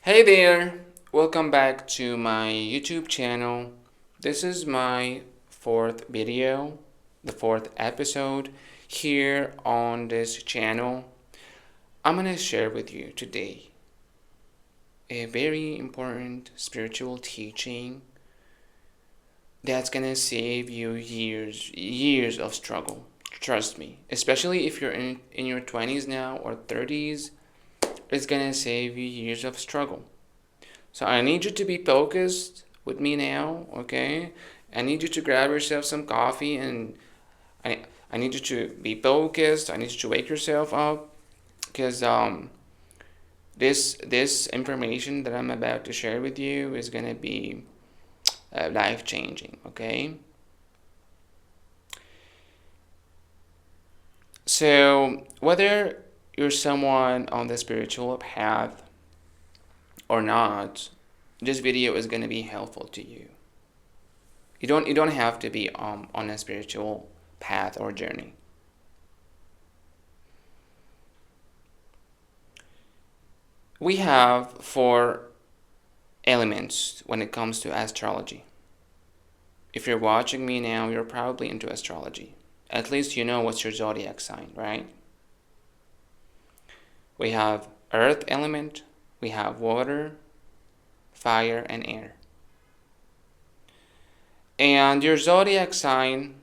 Hey there, welcome back to my YouTube channel. This is my fourth video, the fourth episode here on this channel. I'm going to share with you today a very important spiritual teaching that's going to save you years of struggle. Trust me, especially if you're in your 20s now or 30s, it's going to save you years of struggle. So I need you to be focused with me now, okay? I need you to grab yourself some coffee and I need you to be focused. I need you to wake yourself up because this information that I'm about to share with you is gonna be life changing, okay? So whether you're someone on the spiritual path or not, this video is going to be helpful to you. You don't have to be on a spiritual path or journey. We have four elements when it comes to astrology. If you're watching me now, you're probably into astrology. At least you know what's your zodiac sign, right? We have earth element, we have water, fire, and air. And your zodiac sign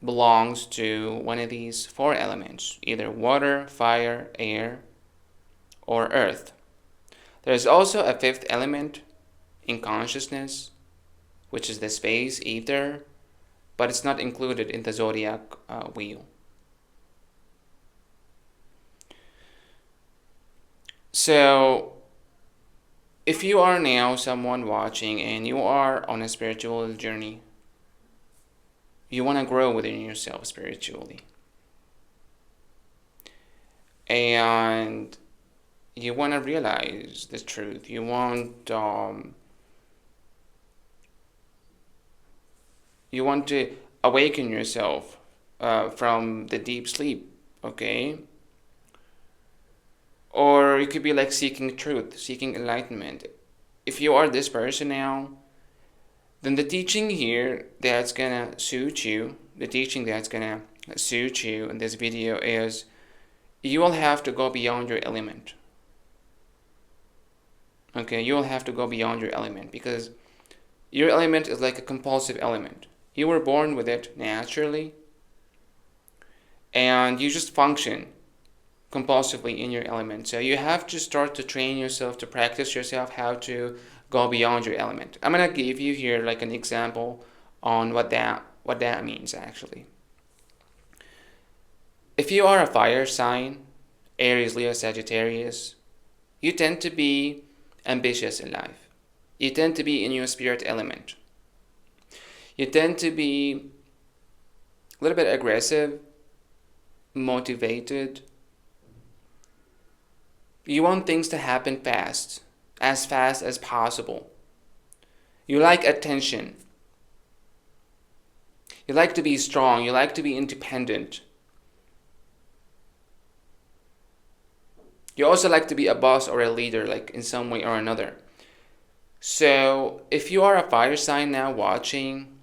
belongs to one of these four elements, either water, fire, air, or earth. There's also a fifth element in consciousness, which is the space ether, but it's not included in the zodiac wheel. So if you are now someone watching and you are on a spiritual journey, you want to grow within yourself spiritually, and you want to realize the truth. You want to awaken yourself from the deep sleep, okay? Or it could be like seeking truth, seeking enlightenment. If you are this person now, then the teaching here that's gonna suit you, the teaching that's gonna suit you in this video is you will have to go beyond your element. Okay, you will have to go beyond your element because your element is like a compulsive element. You were born with it naturally and you just function compulsively in your element. So you have to start to train yourself, to practice yourself how to go beyond your element. I'm gonna give you here like an example on what that means actually. If you are a fire sign, Aries, Leo, Sagittarius, you tend to be ambitious in life. You tend to be in your spirit element. You tend to be a little bit aggressive, motivated. You want things to happen fast as possible. You like attention. You like to be strong. You like to be independent. You also like to be a boss or a leader, like in some way or another. So if you are a fire sign now watching,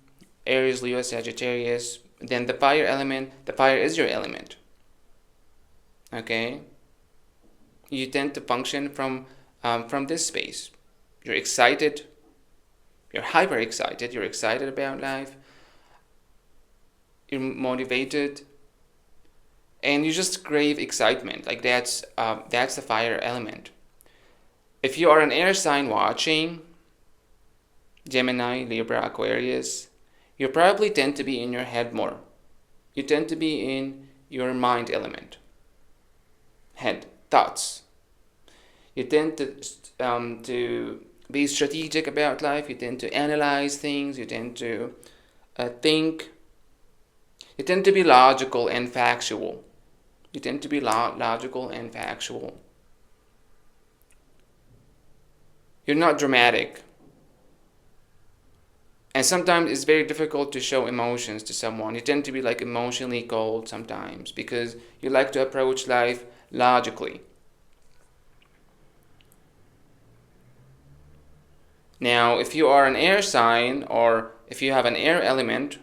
Aries, Leo, Sagittarius, then the fire is your element. Okay? You tend to function from this space. You're excited. You're hyper excited. You're excited about life. You're motivated, and you just crave excitement. Like that's the fire element. If you are an air sign watching, Gemini, Libra, Aquarius, you probably tend to be in your head more. You tend to be in your mind element. Head, thoughts. You tend to be strategic about life. You tend to analyze things. You tend to think. You tend to be logical and factual. You tend to be logical and factual. You're not dramatic. And sometimes it's very difficult to show emotions to someone. You tend to be like emotionally cold sometimes because you like to approach life logically. Now, if you are an air sign or if you have an air element,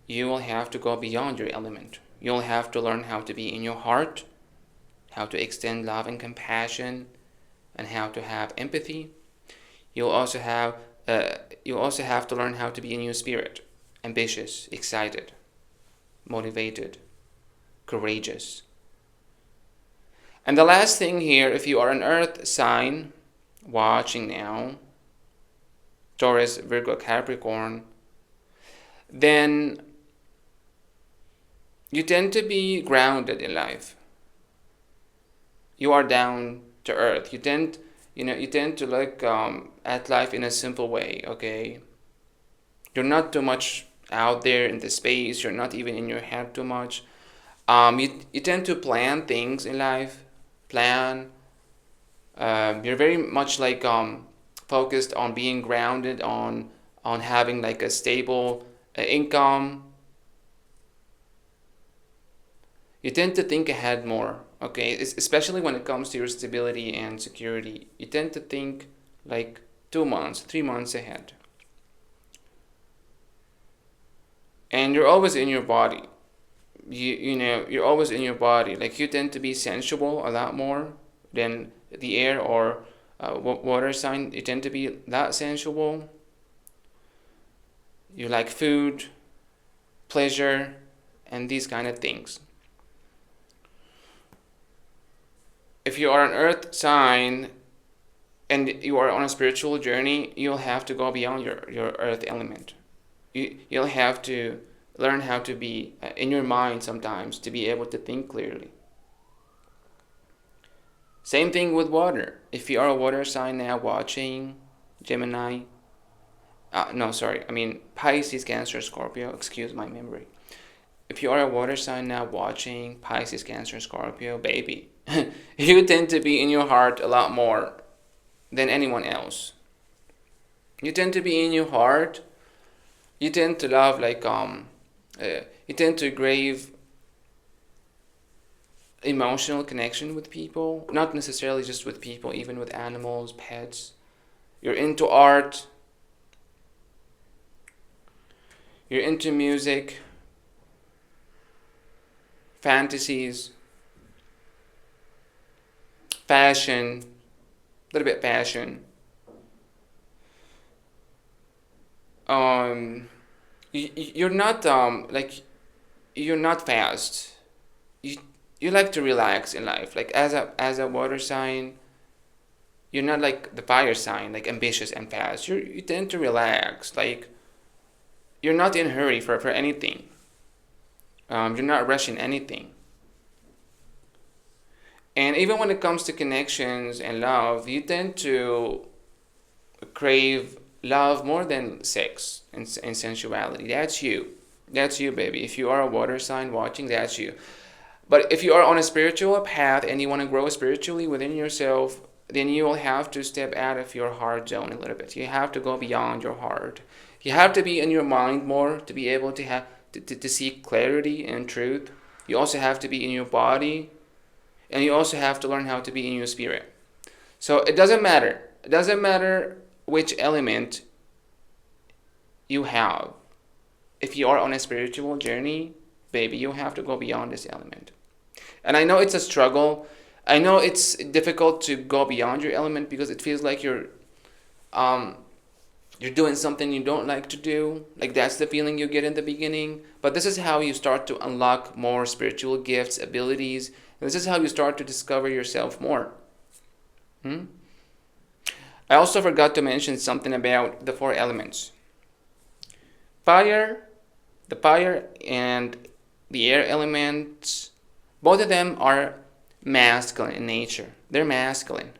you will have to go beyond your element. You'll have to learn how to be in your heart, how to extend love and compassion, and how to have empathy. You'll also have to learn how to be in your spirit, ambitious, excited, motivated, courageous. And the last thing here, if you are an earth sign watching now, Taurus, Virgo, Capricorn, then you tend to be grounded in life. You are down to earth. You tend to look at life in a simple way. Okay, you're not too much out there in the space. You're not even in your head too much. You tend to plan things in life. Plan. You're very much like focused on being grounded on having like a stable income. You tend to think ahead more, okay? Especially when it comes to your stability and security. You tend to think like 2 months, 3 months ahead. And you're always in your body. You're always in your body. Like you tend to be sensual a lot more than the air or water sign. You tend to be that sensual. You like food, pleasure, and these kind of things. If you are an earth sign and you are on a spiritual journey, you'll have to go beyond your earth element. You'll have to learn how to be in your mind sometimes to be able to think clearly. Same thing with water. If you are a water sign now watching, Gemini, Pisces, Cancer, Scorpio, excuse my memory. If you are a water sign now watching, Pisces, Cancer, Scorpio, baby, you tend to be in your heart a lot more than anyone else. You tend to be in your heart. You tend to love you tend to crave emotional connection with people, not necessarily just with people, even with animals, pets. You're into art. You're into music, fantasies, fashion, a little bit fashion. You're not you're not fast. You like to relax in life. Like as a water sign, you're not like the fire sign, like ambitious and fast. You tend to relax. Like you're not in a hurry for anything. You're not rushing anything. And even when it comes to connections and love, you tend to crave love more than sex and sensuality. That's you. That's you, baby. If you are a water sign watching, that's you. But if you are on a spiritual path and you want to grow spiritually within yourself, then you will have to step out of your heart zone a little bit. You have to go beyond your heart. You have to be in your mind more to be able to have to see clarity and truth. You also have to be in your body, and you also have to learn how to be in your spirit. So it doesn't matter. It doesn't matter which element you have. If you are on a spiritual journey, baby, you have to go beyond this element. And I know it's a struggle. I know it's difficult to go beyond your element because it feels like you're doing something you don't like to do. Like that's the feeling you get in the beginning. But this is how you start to unlock more spiritual gifts, abilities. And this is how you start to discover yourself more. I also forgot to mention something about the 4 elements. The fire and the air elements, both of them are masculine in nature. They're masculine.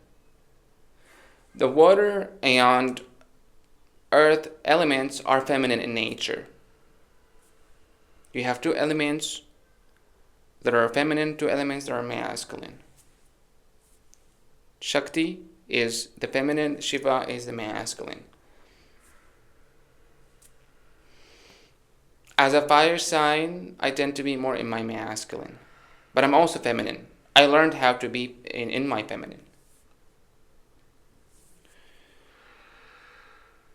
The water and earth elements are feminine in nature. You have 2 elements that are feminine, 2 elements that are masculine. Shakti is the feminine, Shiva is the masculine. As a fire sign, I tend to be more in my masculine. But I'm also feminine. I learned how to be in my feminine.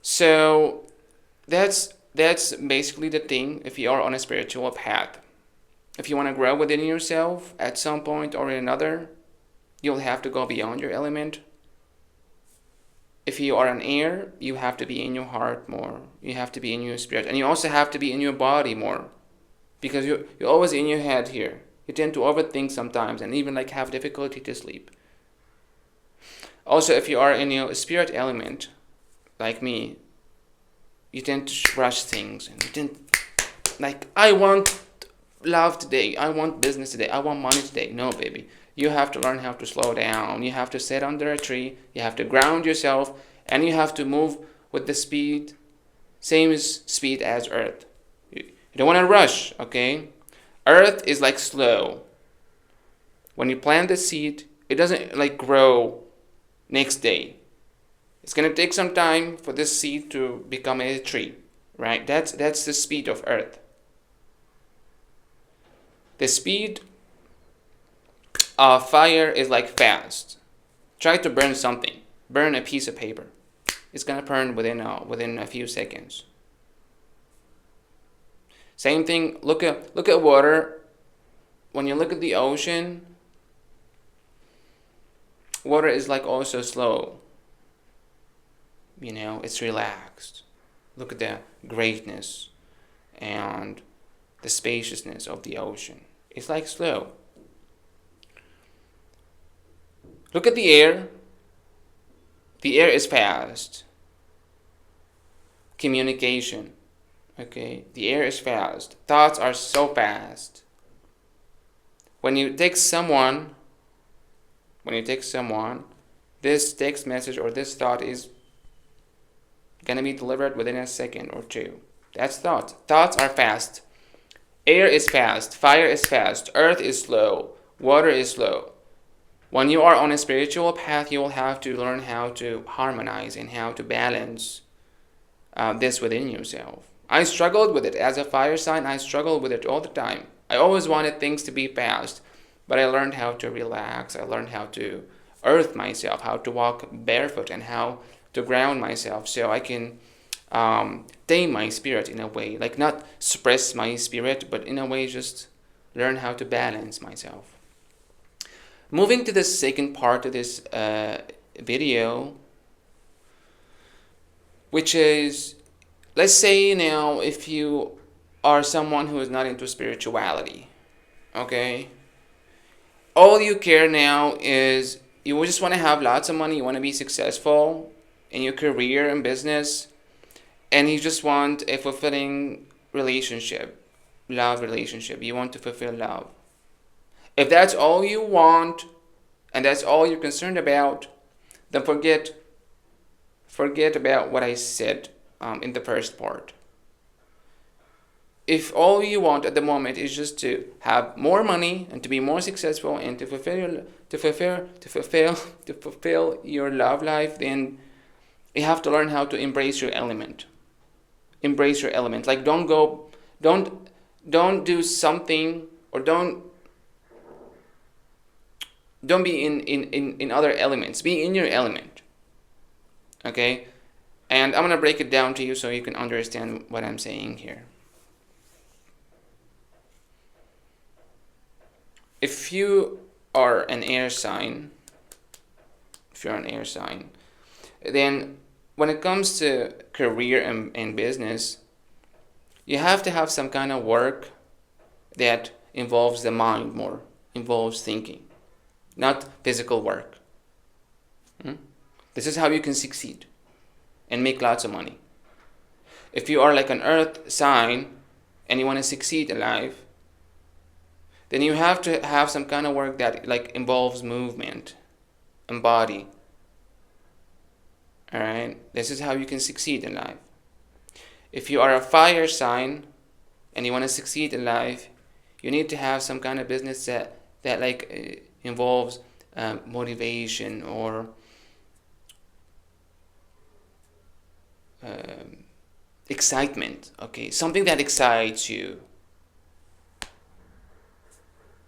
So that's basically the thing if you are on a spiritual path. If you want to grow within yourself at some point or another, you'll have to go beyond your element. If you are an air, you have to be in your heart more. You have to be in your spirit. And you also have to be in your body more. Because you're always in your head here. You tend to overthink sometimes and even like have difficulty to sleep. Also, if you are in your spirit element, like me, you tend to rush things and you tend like, I want love today, I want business today, I want money today. No, baby. You have to learn how to slow down. You have to sit under a tree. You have to ground yourself, and you have to move with the speed, same speed as Earth. You don't want to rush, okay? Earth is like slow. When you plant the seed, it doesn't like grow next day. It's gonna take some time for this seed to become a tree, right? That's the speed of Earth. The speed of fire is like fast. Try to burn something. Burn a piece of paper. It's gonna burn within a few seconds. Same thing. Look at water. When you look at the ocean, water is like also slow. You know, it's relaxed. Look at the greatness and the spaciousness of the ocean. It's like slow. Look at the air. The air is fast. Communication. Okay, the air is fast. Thoughts are so fast. When you text someone, this text message or this thought is gonna be delivered within a second or two. That's thoughts. Thoughts are fast. Air is fast. Fire is fast. Earth is slow. Water is slow. When you are on a spiritual path, you will have to learn how to harmonize and how to balance this within yourself. I struggled with it as a fire sign. I struggled with it all the time. I always wanted things to be fast, but I learned how to relax. I learned how to earth myself, how to walk barefoot, and how to ground myself so I can tame my spirit in a way, like not suppress my spirit, but in a way just learn how to balance myself. Moving to the second part of this video, which is, let's say now if you are someone who is not into spirituality, okay? All you care now is you just want to have lots of money, you want to be successful in your career and business, and you just want a fulfilling relationship, love relationship. You want to fulfill love. If that's all you want and that's all you're concerned about, then forget about what I said in the first part. If all you want at the moment is just to have more money and to be more successful and to fulfill your love life, then you have to learn how to embrace your element. Embrace your element. Like don't do something, or don't be in other elements. Be in your element. Okay? And I'm going to break it down to you so you can understand what I'm saying here. If you are an air sign, then when it comes to career and business, you have to have some kind of work that involves the mind more, involves thinking, not physical work. This is how you can succeed and make lots of money. If you are like an earth sign and you want to succeed in life, then you have to have some kind of work that like involves movement and body. Alright? This is how you can succeed in life. If you are a fire sign and you want to succeed in life, you need to have some kind of business that like involves motivation or excitement. Okay, something that excites you,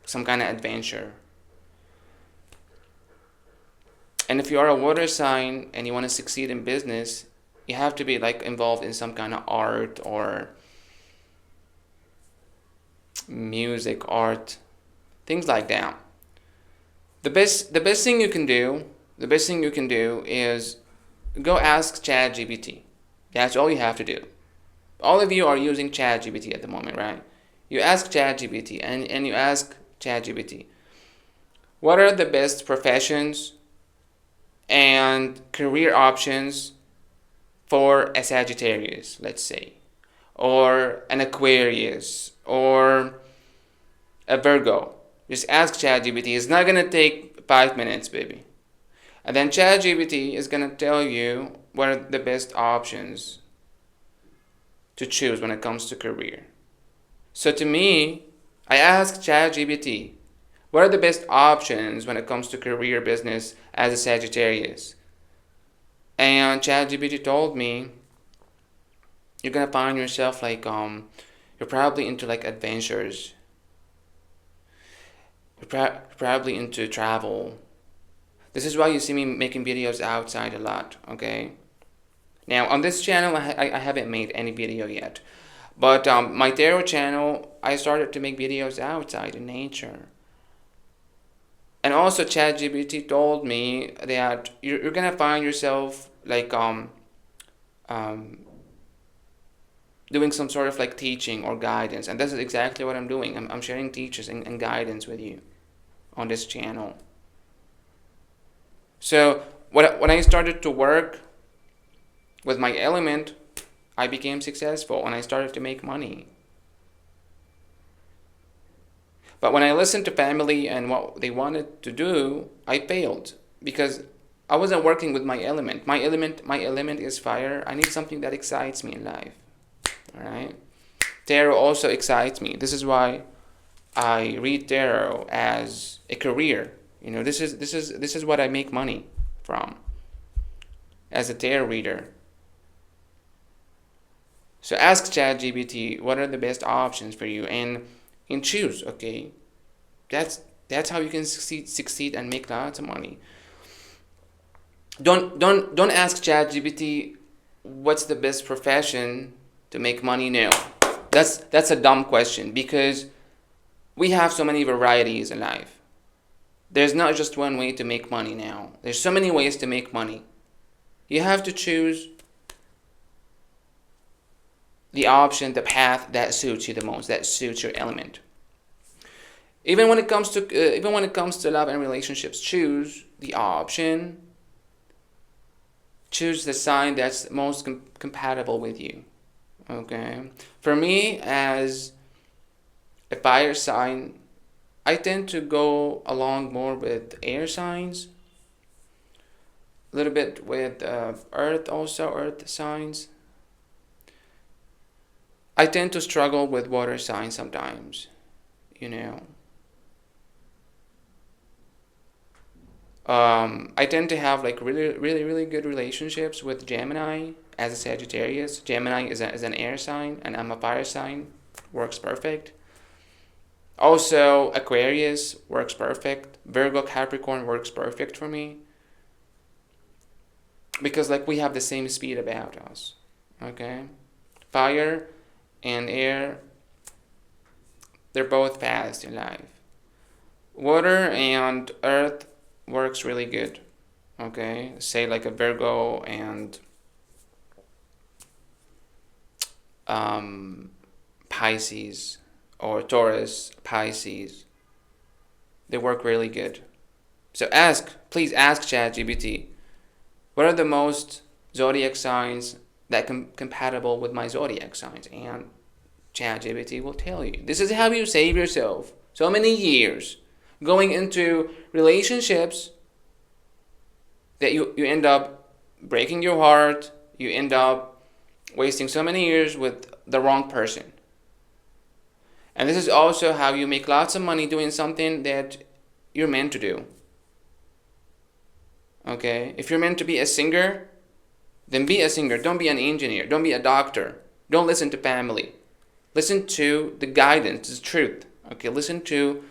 some kind of adventure. And if you are a water sign and you want to succeed in business, You have to be like involved in some kind of art or music, art, things like that. The best thing you can do, the best thing you can do is go ask ChatGPT. That's all you have to do. All of you are using ChatGPT at the moment, right? You ask ChatGPT and you ask ChatGPT, what are the best professions and career options for a Sagittarius, let's say, or an Aquarius, or a Virgo? Just ask ChatGPT. It's not gonna take 5 minutes, baby. And then ChatGPT is gonna tell you what are the best options to choose when it comes to career. So to me, I asked ChatGPT, what are the best options when it comes to career business as a Sagittarius? And ChatGPT told me you're gonna find yourself like you're probably into like adventures. You're probably into travel. This is why you see me making videos outside a lot, okay? Now on this channel I haven't made any video yet. But my tarot channel, I started to make videos outside in nature. And also ChatGPT told me that you're gonna find yourself like doing some sort of like teaching or guidance, and this is exactly what I'm doing. I'm sharing teachers and guidance with you on this channel. So when I started to work with my element, I became successful and I started to make money. But when I listened to family and what they wanted to do, I failed because I wasn't working with my element. My element is fire. I need something that excites me in life. All right. Tarot also excites me. This is why I read tarot as a career. You know, this is what I make money from as a tarot reader. So ask ChatGPT what are the best options for you and choose, okay? That's how you can succeed and make lots of money. Don't ask ChatGPT what's the best profession to make money. No. That's a dumb question because we have so many varieties in life. There's not just one way to make money now. There's so many ways to make money. You have to choose the option, the path that suits you the most, that suits your element. Even when it comes to love and relationships, choose the option. Choose the sign that's most compatible with you. Okay. For me, as a fire sign, I tend to go along more with air signs. A little bit with earth also, earth signs. I tend to struggle with water signs sometimes, you know. I tend to have like really good relationships with Gemini as a Sagittarius. Gemini is an air sign and I'm a fire sign. Works perfect. Also, Aquarius works perfect. Virgo, Capricorn works perfect for me. Because like we have the same speed about us. Okay? Fire and air, they're both fast in life. Water and earth works really good. Okay, say like a Virgo and Pisces, or Taurus, Pisces, they work really good. So please ask ChatGPT, what are the most zodiac signs that compatible with my zodiac signs? And ChatGPT will tell you. This is how you save yourself so many years going into relationships that you end up breaking your heart. You end up wasting so many years with the wrong person. And this is also how you make lots of money doing something that you're meant to do. Okay? If you're meant to be a singer, then be a singer. Don't be an engineer. Don't be a doctor. Don't listen to family. Listen to the guidance, the truth. Okay? Listen to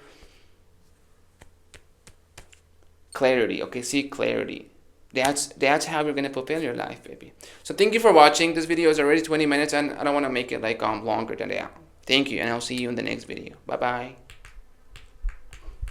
clarity. Okay? Seek clarity. That's how you're gonna fulfill your life, baby. So thank you for watching. This video is already 20 minutes, and I don't want to make it like longer than that. Thank you, and I'll see you in the next video. Bye bye.